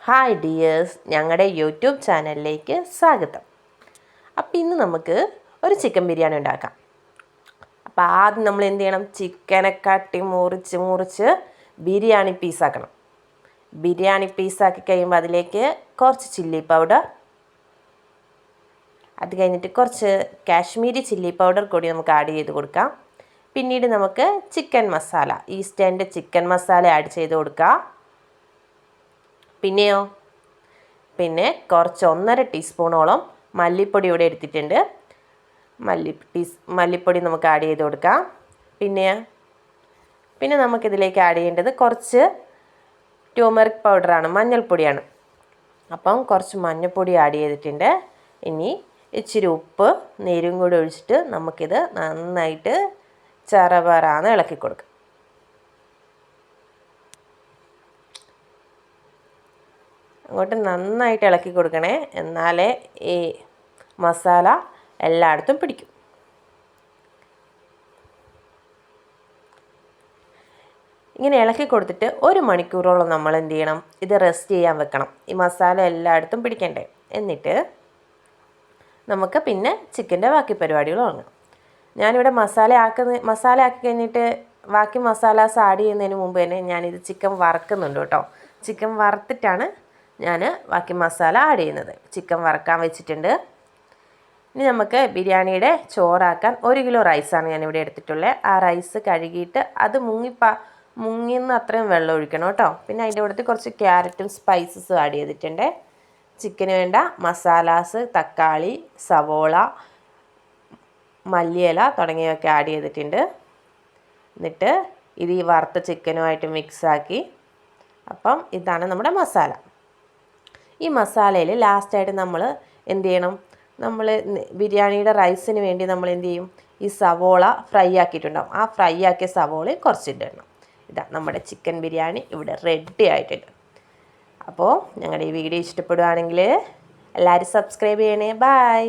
Hi dears, ഞങ്ങളുടെ YouTube ചാനലിലേക്ക് സ്വാഗതം. അപ്പോൾ ഇന്ന് നമുക്ക് ഒരു ചിക്കൻ ബിരിയാണി ഉണ്ടാക്കാം. അപ്പോൾ ആദ്യം നമ്മൾ എന്ത് ചെയ്യണം? ചിക്കനെ കട്ടി മുറിച്ച് ബിരിയാണി പീസാക്കണം. ബിരിയാണി പീസാക്കി കഴിയുമ്പോൾ അതിലേക്ക് കുറച്ച് ചില്ലി പൗഡർ, അത് കഴിഞ്ഞിട്ട് കുറച്ച് കാശ്മീരി ചില്ലി പൗഡർ കൂടി നമുക്ക് ആഡ് ചെയ്ത് കൊടുക്കാം. പിന്നീട് നമുക്ക് ചിക്കൻ മസാല, ഈസ്റ്റേൻ്റെ ചിക്കൻ മസാല ആഡ് ചെയ്ത് കൊടുക്കാം. പിന്നെ കുറച്ച് 1.5 ടീസ്പൂണോളം മല്ലിപ്പൊടി ഇവിടെ എടുത്തിട്ടുണ്ട്. മല്ലിപ്പൊടി നമുക്ക് ആഡ് ചെയ്ത് കൊടുക്കാം. പിന്നെ നമുക്കിതിലേക്ക് ആഡ് ചെയ്യേണ്ടത് കുറച്ച് ടൂമറിക് പൗഡറാണ്, മഞ്ഞൾപ്പൊടിയാണ്. അപ്പം കുറച്ച് മഞ്ഞൾപ്പൊടി ആഡ് ചെയ്തിട്ടുണ്ട്. ഇനി ഇച്ചിരി ഉപ്പ്, നീരും കൂടി ഒഴിച്ചിട്ട് നമുക്കിത് നന്നായിട്ട് ചറപറാന്ന് ഇളക്കി കൊടുക്കാം. അങ്ങോട്ട് നന്നായിട്ട് ഇളക്കി കൊടുക്കണേ, എന്നാലേ ഈ മസാല എല്ലായിടത്തും പിടിക്കും. ഇങ്ങനെ ഇളക്കി കൊടുത്തിട്ട് 1 മണിക്കൂറോളം നമ്മൾ എന്ത് ചെയ്യണം? ഇത് റെസ്റ്റ് ചെയ്യാൻ വെക്കണം, ഈ മസാല എല്ലായിടത്തും പിടിക്കണ്ടേ. എന്നിട്ട് നമുക്ക് പിന്നെ ചിക്കൻ്റെ ബാക്കി പരിപാടികൾ തുടങ്ങാം. ഞാനിവിടെ മസാല ആക്കി കഴിഞ്ഞിട്ട് ബാക്കി മസാലാസ് ആഡ് ചെയ്യുന്നതിന് മുമ്പ് തന്നെ ഞാനിത് ചിക്കൻ വറക്കുന്നുണ്ട് കേട്ടോ. ചിക്കൻ വറുത്തിട്ടാണ് ഞാൻ ബാക്കി മസാല ആഡ് ചെയ്യുന്നത്. ചിക്കൻ വറക്കാൻ വെച്ചിട്ടുണ്ട്. ഇനി നമുക്ക് ബിരിയാണിയുടെ ചോറാക്കാൻ 1 കിലോ റൈസാണ് ഞാനിവിടെ എടുത്തിട്ടുള്ളത്. ആ റൈസ് കഴുകിയിട്ട് അത് മുങ്ങിന്ന് അത്രയും വെള്ളം ഒഴിക്കണം കേട്ടോ. പിന്നെ അതിൻ്റെ കൂടെ കുറച്ച് ക്യാരറ്റും സ്പൈസസും ആഡ് ചെയ്തിട്ടുണ്ട്. ചിക്കന് വേണ്ട മസാലാസ്, തക്കാളി, സവോള, മല്ലിയില തുടങ്ങിയവയൊക്കെ ആഡ് ചെയ്തിട്ടുണ്ട്. എന്നിട്ട് ഇത് ഈ വറുത്ത ചിക്കനുമായിട്ട് മിക്സാക്കി. അപ്പം ഇതാണ് നമ്മുടെ മസാല. ഈ മസാലയിൽ ലാസ്റ്റായിട്ട് നമ്മൾ എന്ത് ചെയ്യണം? നമ്മൾ ബിരിയാണിയുടെ റൈസിന് വേണ്ടി നമ്മൾ എന്ത് ചെയ്യും? ഈ സവോള ഫ്രൈ ആക്കിയിട്ടുണ്ടാവും. ആ ഫ്രൈ ആക്കിയ സവോളയും കുറച്ചിടണം. ഇതാ നമ്മുടെ ചിക്കൻ ബിരിയാണി ഇവിടെ റെഡി ആയിട്ടുണ്ട്. അപ്പോൾ ഞങ്ങളുടെ ഈ വീഡിയോ ഇഷ്ടപ്പെടുകയാണെങ്കിൽ എല്ലാവരും സബ്സ്ക്രൈബ് ചെയ്യണേ. ബൈ.